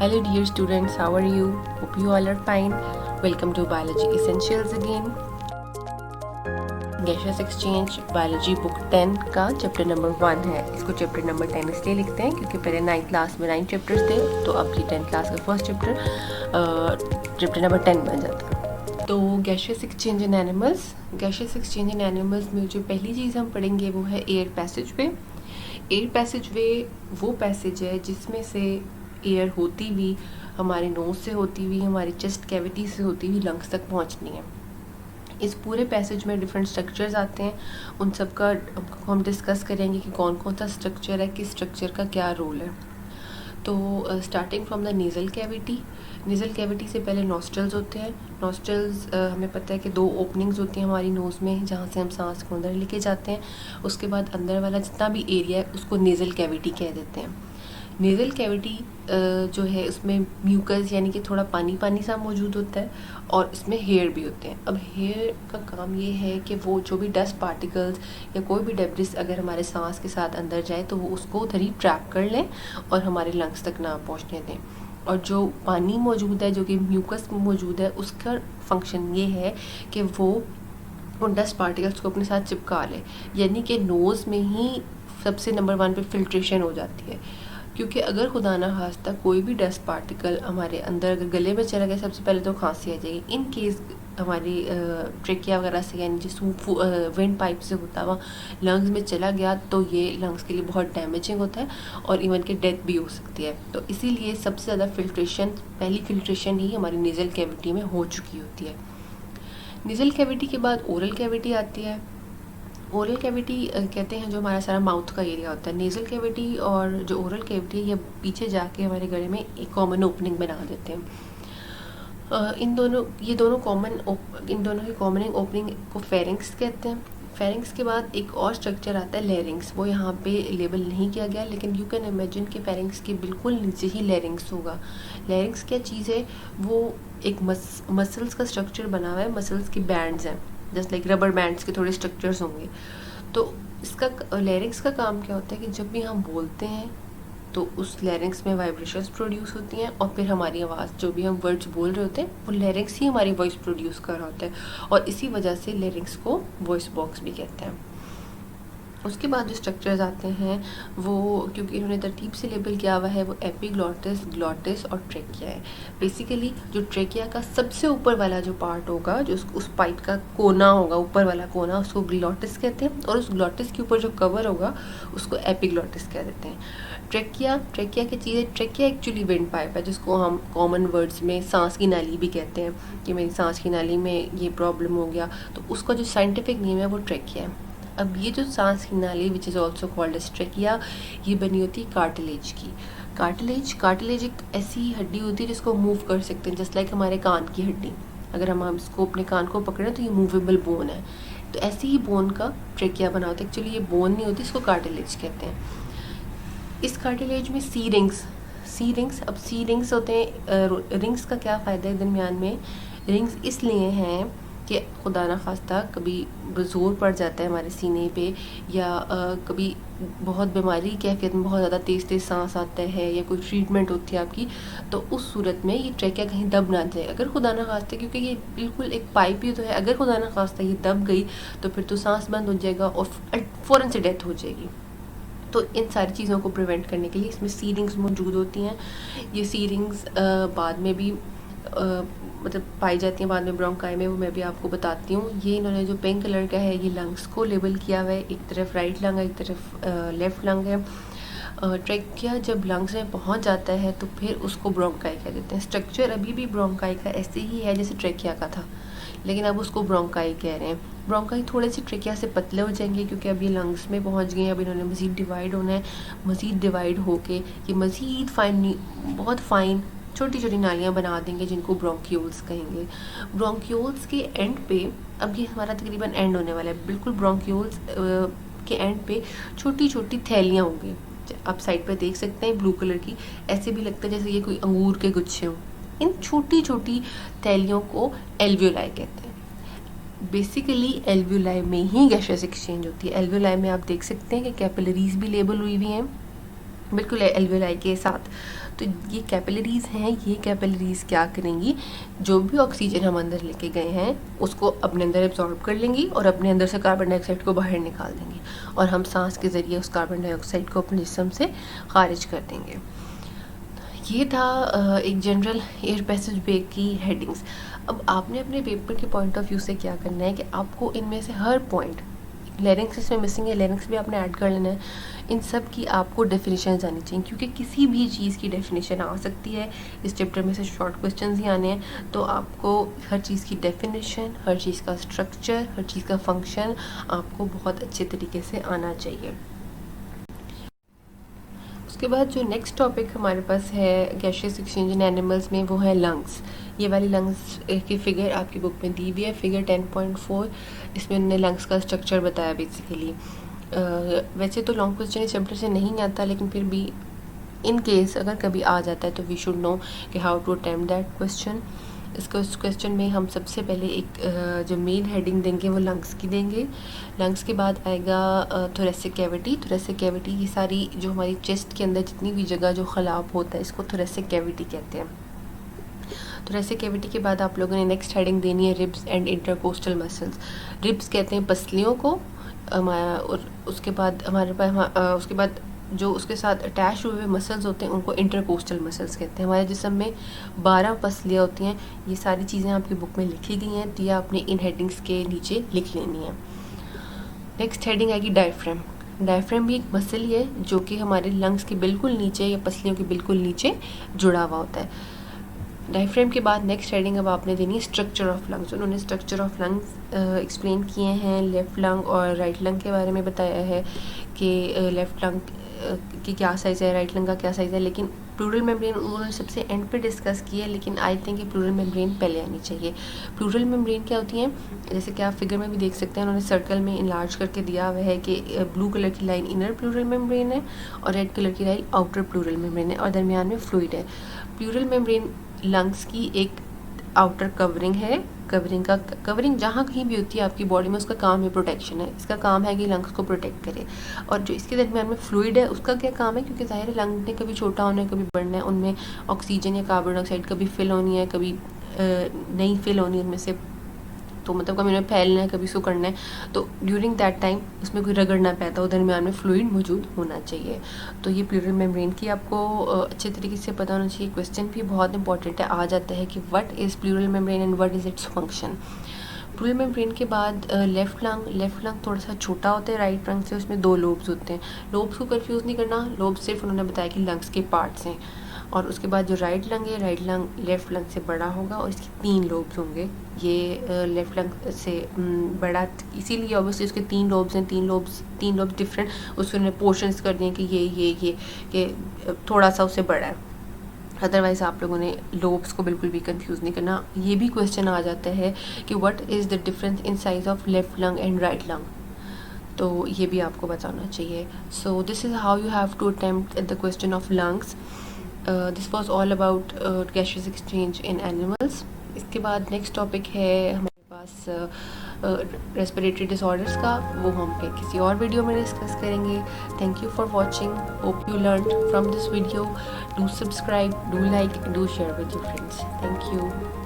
Hello dear students, how are you? Hope you all are fine. Welcome to Biology Essentials again. Gaseous exchange biology book 10 का chapter number 1 है। इसको chapter number 10 इसलिए लिखते हैं क्योंकि पहले 9th क्लास में 9 चैप्टर्स थे, तो अब ये 10th क्लास का फर्स्ट चैप्टर नंबर 10 बन जाता है। तो gaseous exchange in animals, gaseous exchange in animals में जो पहली चीज़ हम पढ़ेंगे वो है एयर पैसेज वे। एयर पैसेज वे वो पैसेज है जिसमें से एयर होती हुई हमारे नोज से होती हुई हमारी चेस्ट कैविटी से होती हुई लंग्स तक पहुंचनी है। इस पूरे पैसेज में डिफरेंट स्ट्रक्चर्स आते हैं, उन सब का हम डिस्कस करेंगे कि कौन कौन सा स्ट्रक्चर है, किस स्ट्रक्चर का क्या रोल है। तो starting from the nasal cavity, nasal cavity से पहले नॉस्ट्रल्स होते हैं। नॉस्ट्रल्स हमें पता है कि 2 ओपनिंग्स होती हैं हमारी नोज़ में जहाँ से हम सांस को अंदर लेके जाते हैं। उसके बाद अंदर वाला जितना भी एरिया है उसको नेज़ल कैविटी कह देते हैं। नेज़ल कैविटी जो है उसमें म्यूकस यानी कि थोड़ा पानी पानी सा मौजूद होता है और इसमें हेयर भी होते हैं। अब हेयर का काम ये है कि वो जो भी डस्ट पार्टिकल्स या कोई भी डेब्रिस अगर हमारे सांस के साथ अंदर जाए तो वो उसको उधर ही ट्रैप कर लें और हमारे लंग्स तक ना पहुंचने दें। और जो पानी मौजूद है, जो कि म्यूकस मौजूद है, उसका फंक्शन ये है कि वो उन डस्ट पार्टिकल्स को अपने साथ चिपका ले, यानी कि नोज़ में ही सबसे नंबर 1 पे फिल्ट्रेशन हो जाती है। क्योंकि अगर खुदा ना खास्ता कोई भी डस्ट पार्टिकल हमारे अंदर अगर गले में चला गया, सबसे पहले तो खांसी आ जाएगी। इन केस हमारी ट्रेकिया वगैरह से यानी जिस विंड पाइप से होता हुआ लंग्स में चला गया तो ये लंग्स के लिए बहुत डैमेजिंग होता है और इवन के डेथ भी हो सकती है। तो इसीलिए सबसे ज़्यादा फिल्ट्रेशन, पहली फिल्ट्रेशन ही हमारी नेज़ल कैविटी में हो चुकी होती है। नेज़ल कैविटी के बाद ओरल कैविटी आती है। ओरल कैविटी कहते हैं जो हमारा सारा माउथ का एरिया होता है। नेज़ल कैविटी और जो ओरल कैविटी है ये पीछे जाके हमारे गले में एक कॉमन ओपनिंग बना देते हैं। इन दोनों की कॉमन ओपनिंग को फेरिंग्स कहते हैं। फेरिंग्स के बाद एक और स्ट्रक्चर आता है लैरिंग्स, वो यहाँ पे लेबल नहीं किया गया, लेकिन यू कैन इमेजिन कि फेरिंग्स के बिल्कुल नीचे ही लैरिंग्स होगा। लैरिंग्स क्या चीज़ है? वो एक मसल्स का स्ट्रक्चर बना हुआ है, मसल्स की बैंड्स हैं, जस्ट लाइक रबर बैंड्स के थोड़े स्ट्रक्चर्स होंगे। तो इसका लैरिंग्स का काम क्या होता है कि जब भी हम बोलते हैं तो उस लैरिंग्स में वाइब्रेशंस प्रोड्यूस होती हैं और फिर हमारी आवाज़, जो भी हम वर्ड्स बोल रहे होते हैं, वो लैरिंग्स ही हमारी वॉइस प्रोड्यूस कर रहा होता है और इसी वजह से लैरिंग्स को वॉइस बॉक्स भी कहते हैं। उसके बाद जो स्ट्रक्चर्स आते हैं वो, क्योंकि इन्होंने तरतीब से लेबल किया हुआ है, वो एपिग्लॉटिस, ग्लॉटिस और ट्रेकिया है। बेसिकली जो ट्रेकिया का सबसे ऊपर वाला जो पार्ट होगा, जो उस पाइप का कोना होगा, ऊपर वाला कोना, उसको ग्लॉटिस कहते हैं और उस ग्लॉटिस के ऊपर जो कवर होगा उसको एपिग्लॉटिस कह देते हैं। ट्रेकिया की चीज़ है। ट्रेकिया एक्चुअली विंड पाइप है जिसको हम कॉमन वर्ड्स में सांस की नाली भी कहते हैं कि मेरी सांस की नाली में ये प्रॉब्लम हो गया, तो उसका जो साइंटिफिक नेम है वो ट्रेकिया है। अब ये जो सांस की नाली which is also called as trachea, ये बनी होती है कार्टिलेज की। कार्टिलेज एक ऐसी हड्डी होती है जिसको मूव कर सकते हैं, जस्ट लाइक हमारे कान की हड्डी। अगर हम इसको अपने कान को पकड़ें तो ये मूवेबल बोन है, तो ऐसी ही बोन का ट्रेकिया बना होता है। एक्चुअली ये बोन नहीं होती, इसको कार्टिलेज कहते हैं। इस कार्टिलेज में सी रिंग्स होते हैं। रिंग्स का क्या फ़ायदा है दरमियान में? रिंग्स इसलिए हैं कि खुदा ना खास्ता कभी ज़ोर पड़ जाता है हमारे सीने पे, या कभी बहुत बीमारी कैफियत में बहुत ज़्यादा तेज़ सांस आता है या कोई ट्रीटमेंट होती है आपकी, तो उस सूरत में ये ट्रेकिया कहीं दब ना जाए। अगर खुदा ना खास्ता, क्योंकि ये बिल्कुल एक पाइप ही तो है, अगर खुदा ना खास्ता ये दब गई तो फिर तो सांस बंद हो जाएगा और फ़ौरन से डेथ हो जाएगी। तो इन सारी चीज़ों को प्रिवेंट करने के लिए इसमें सी रिंग्स मौजूद होती हैं। ये सी रिंग्स बाद में भी मतलब पाई जाती हैं बाद में ब्रोंकाई में, वो मैं भी आपको बताती हूँ। ये इन्होंने जो पिंक कलर का है ये लंग्स को लेबल किया हुआ है, एक तरफ राइट लंग है, एक तरफ लेफ़्ट लंग है। ट्रेकिया जब लंग्स में पहुँच जाता है तो फिर उसको ब्रोंकाई कह देते हैं। स्ट्रक्चर अभी भी ब्रोंकाई का ऐसे ही है जैसे ट्रेकिया का था, लेकिन अब उसको ब्रोंकाई कह रहे हैं। ब्रोंकाई थोड़े से ट्रेकिया से पतले हो जाएंगे क्योंकि अब ये लंग्स में पहुंच गए हैं। अब इन्होंने मज़ीद डिवाइड होना है, मज़ीद डिवाइड होके ये मज़ीद फाइन, बहुत फ़ाइन छोटी छोटी नालियाँ बना देंगे जिनको ब्रोंक्यूल्स कहेंगे। ब्रोंक्यूल्स के एंड पे, अब ये हमारा तकरीबन एंड होने वाला है, बिल्कुल ब्रोंक्यूल्स के एंड पे छोटी छोटी थैलियाँ होंगी। आप साइड पे देख सकते हैं ब्लू कलर की, ऐसे भी लगता है जैसे ये कोई अंगूर के गुच्छे हों। इन छोटी छोटी थैलियों को एल्वियोलाई कहते हैं। बेसिकली एल्वियोलाई में ही गैसियस एक्सचेंज होती है। एल्वियोलाई में आप देख सकते हैं कि कैपिलरीज भी लेबल हुई हुई हैं बिल्कुल एल्वियोलाई के साथ। तो ये कैपिलरीज़ हैं, ये कैपिलरीज़ क्या करेंगी, जो भी ऑक्सीजन हम अंदर लेके गए हैं उसको अपने अंदर एब्जॉर्ब कर लेंगी और अपने अंदर से कार्बन डाइऑक्साइड को बाहर निकाल देंगी और हम सांस के ज़रिए उस कार्बन डाइऑक्साइड को अपने जिस्म से खारिज कर देंगे। ये था एक जनरल एयर पैसेज वे की हेडिंग्स। अब आपने अपने पेपर के पॉइंट ऑफ व्यू से क्या करना है कि आपको इनमें से हर पॉइंट, लैरिंक्स इसमें मिसिंग है, लैरिंक्स भी आपने ऐड कर लेना है, इन सब की आपको डेफिनेशन आनी चाहिए क्योंकि किसी भी चीज़ की डेफिनेशन आ सकती है। इस चैप्टर में से शॉर्ट क्वेश्चंस ही आने हैं, तो आपको हर चीज़ की डेफिनेशन, हर चीज़ का स्ट्रक्चर, हर चीज़ का फंक्शन आपको बहुत अच्छे तरीके से आना चाहिए। उसके बाद जो नेक्स्ट टॉपिक हमारे पास है गैसियस एक्सचेंज इन एनिमल्स में, वो है लंग्स। ये वाली लंग्स की फिगर आपकी बुक में दी हुई है, फिगर 10.4। इसमें उन्होंने लंग्स का स्ट्रक्चर बताया बेसिकली। वैसे तो लॉन्ग क्वेश्चन इस चैप्टर से नहीं आता, लेकिन फिर भी इन केस अगर कभी आ जाता है तो वी शुड नो कि how to attempt that question. इस क्वेश्चन में हम सबसे पहले एक जो मेन हेडिंग देंगे वो लंग्स की देंगे। लंग्स के बाद आएगा थोरेसिक कैविटी। थोरेसिक कैविटी ये सारी जो हमारी चेस्ट के अंदर जितनी भी जगह जो खलाब होता है इसको थोरेसिक कैविटी कहते हैं। थोरेसिक कैविटी के बाद आप लोगों ने नेक्स्ट हेडिंग देनी है ribs and intercostal muscles. Ribs कहते हैं पसलियों को, और उसके बाद हमारे पास उसके बाद जो उसके साथ अटैच हुए मसल्स होते हैं उनको इंटरकोस्टल मसल्स कहते हैं। हमारे जिस्म में 12 पसलियाँ होती हैं। ये सारी चीज़ें आपकी बुक में लिखी गई हैं, तो ये आपने इन हेडिंग्स के नीचे लिख लेनी है। नेक्स्ट हेडिंग आएगी डायफ्राम। डायफ्राम भी एक मसल ही है जो कि हमारे लंग्स के बिल्कुल नीचे या पसलियों के बिल्कुल नीचे जुड़ा हुआ होता है। डायफ्राम के बाद नेक्स्ट हेडिंग अब आपने देनी है स्ट्रक्चर ऑफ लंग्स। उन्होंने स्ट्रक्चर ऑफ लंग्स एक्सप्लेन किए हैं, लेफ़्ट लंग और राइट लंग के बारे में बताया है कि लेफ़्ट लंग की क्या साइज़ है, राइट लंग का क्या साइज़ है, लेकिन प्लूरल मेम्ब्रेन उन्होंने सबसे एंड पे डिस्कस की है, लेकिन आई थिंक ये प्लूरल मेम्ब्रेन पहले आनी चाहिए। प्लूरल मेम्ब्रेन क्या होती हैं, जैसे कि आप फिगर में भी देख सकते हैं, उन्होंने सर्कल में इनलार्ज करके दिया हुआ है कि ब्लू कलर की लाइन इनर प्लूरल मेम्ब्रेन है और रेड कलर की लाइन आउटर प्लूरल मेम्ब्रेन है और दरमियान में फ्लूइड है। प्लूरल मेम्ब्रेन लंग्स की एक आउटर कवरिंग है। कवरिंग जहाँ कहीं भी होती है आपकी बॉडी में, उसका काम है प्रोटेक्शन है। इसका काम है कि लंग्स को प्रोटेक्ट करे। और जो इसके दरमियान में फ्लूइड है उसका क्या काम है, क्योंकि ज़ाहिर है लंग ने कभी छोटा होना है कभी बढ़ना है, उनमें ऑक्सीजन या कार्बन डाइऑक्साइड कभी फिल होनी है कभी नहीं फिल होनी है उनमें से, तो मतलब कभी उन्हें फैलना है कभी सुकड़ना है, तो ड्यूरिंग दैट टाइम उसमें कोई रगड़ ना पैदा हो, दरमियान में फ्लूइड मौजूद होना चाहिए। तो ये प्लूरल मेम्ब्रेन की आपको अच्छे तरीके से पता होना चाहिए। क्वेश्चन भी बहुत इंपॉर्टेंट है, आ जाता है कि what is pleural membrane and what is its function. Pleural membrane के बाद लेफ़्ट लंग थोड़ा सा छोटा होता है राइट लंग से, उसमें 2 लोब्स होते हैं। लोब्स को कंफ्यूज नहीं करना, लोब्स सिर्फ उन्होंने बताया कि लंग्स के पार्ट्स हैं। और उसके बाद जो राइट लंग है, राइट लंग लेफ़्ट लंग से बड़ा होगा और इसके 3 लोब्स होंगे। ये लेफ़्ट लंग से बड़ा इसीलिए ऑब्वियसली उसके 3 लोब्स हैं, 3 लोब्स डिफरेंट, उसको उन्होंने पोर्शंस कर दिए कि ये थोड़ा सा उससे बड़ा है। अदरवाइज़ आप लोगों ने लोब्स को बिल्कुल भी कंफ्यूज नहीं करना। ये भी क्वेश्चन आ जाता है कि what is the difference in size of left lung and right lung, तो ये भी आपको बताना चाहिए। So this is how you have to attempt the question of lungs. This was all about gaseous exchange in animals. इसके बाद next topic है हमारे पास रेस्पिरेटरी डिसऑर्डर्स का, वो हम पे किसी और वीडियो में डिस्कस करेंगे। Thank you for watching, hope you learn from this video. Do subscribe, do like, do share with your friends. Thank you.